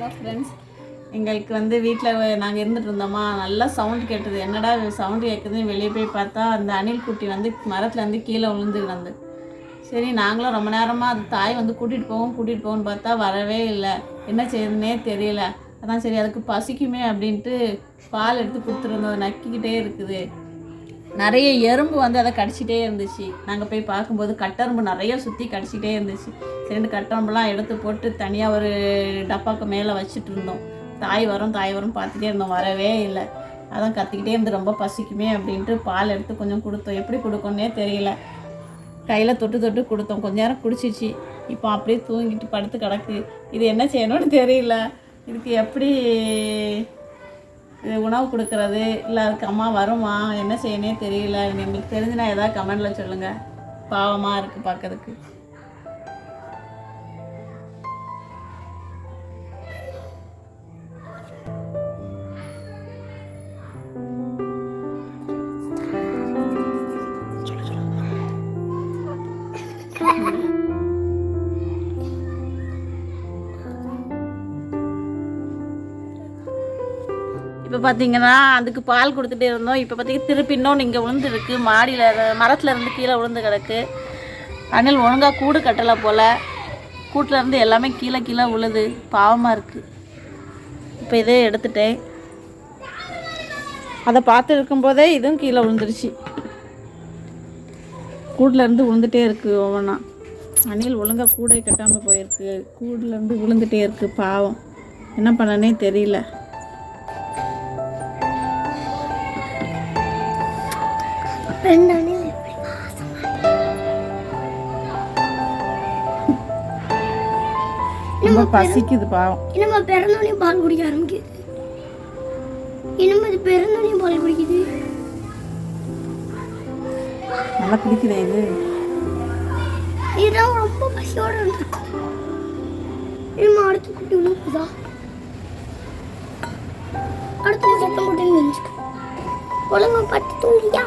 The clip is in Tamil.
ஹலோ ஃப்ரெண்ட்ஸ், எங்களுக்கு வந்து வீட்டில் நாங்கள் இருந்துகிட்டு இருந்தோமா, நல்லா சவுண்ட் கேட்டது. என்னடா சவுண்டு கேட்குதுன்னு வெளியே போய் பார்த்தா அந்த அணில் குட்டி வந்து மரத்துலேருந்து கீழே விழுந்துருந்து. சரி, நாங்களும் ரொம்ப நேரமாக அது தாய் வந்து கூட்டிகிட்டு போகும்னு பார்த்தா வரவே இல்லை. என்ன செய்யுதுன்னே தெரியல. அதான் சரி அதுக்கு பசிக்குமே அப்படின்ட்டு பால் எடுத்து கொடுத்துருந்தோம். நக்கிக்கிட்டே இருக்குது. நிறைய எறும்பு வந்து அதை கடிச்சிட்டே இருந்துச்சு. நாங்கள் போய் பார்க்கும்போது கட்டெரும்பு நிறைய சுற்றி கடிச்சிட்டே இருந்துச்சு. ரெண்டு கட்டெரும்புலாம் எடுத்து போட்டு தனியாக ஒரு டப்பாக்கு மேலே வச்சுட்டு இருந்தோம். தாய் வரும் பார்த்துட்டே இருந்தோம், வரவே இல்லை. அதான் கத்திக்கிட்டே இருந்து ரொம்ப பசிக்குமே அப்படின்ட்டு பால் எடுத்து கொஞ்சம் கொடுத்தோம். எப்படி கொடுக்கணுன்னே தெரியல. கையில் தொட்டு கொடுத்தோம். கொஞ்ச நேரம் குடிச்சிச்சு. இப்போ அப்படியே தூங்கிட்டு படுத்து கிடக்கு. இது என்ன செய்யணும்னு தெரியல. இதுக்கு எப்படி உணவு கொடுக்கறது, இல்லை அதுக்கு அம்மா வருமா, என்ன செய்யணே தெரியல. எங்களுக்கு தெரிஞ்சுனா ஏதாவது கமெண்டில் சொல்லுங்கள். பாவமாக இருக்குது பார்க்கறதுக்கு. இப்போ பார்த்தீங்கன்னா அதுக்கு பால் கொடுத்துட்டே இருந்தோம். இப்போ பார்த்தீங்கன்னா திருப்பி இன்னொன்று இங்கே விழுந்துருக்கு. மாடியில் மரத்தில் இருந்து கீழே விழுந்து கிடக்கு. அணில் ஒழுங்காக கூடு கட்டலை போல். கூட்டில் இருந்து எல்லாமே கீழே விழுது. பாவமாக இருக்குது. இப்போ இதே எடுத்துட்டேன். அதை பார்த்து இருக்கும்போதே இதுவும் கீழே விழுந்துருச்சு. கூட்டில் இருந்து விழுந்துட்டே இருக்குது ஒவ்வொன்றா. அணில் ஒழுங்காக கூடை கட்டாமல் போயிருக்கு. கூட்டிலேருந்து விழுந்துட்டே இருக்குது. பாவம், என்ன பண்ணனே தெரியல. ரொம்ப பசிக்குது பாவம். நம்ம பிறந்தோடனே பால் குடிக்க ஆரம்பிக்குது. இன்னும் பிறந்தோடனே பால் குடிக்குது. நல்லா குடிக்குதே இது. இதெல்லாம் ரொம்ப பசியோட இருந்திருக்கும். இன்னும் அடுத்து குட்டி உழுப்புதா, அடுத்து சத்தம் போட்டு நினைச்சுக்கோ. ஒழுங்கா பத்து தூங்கியா.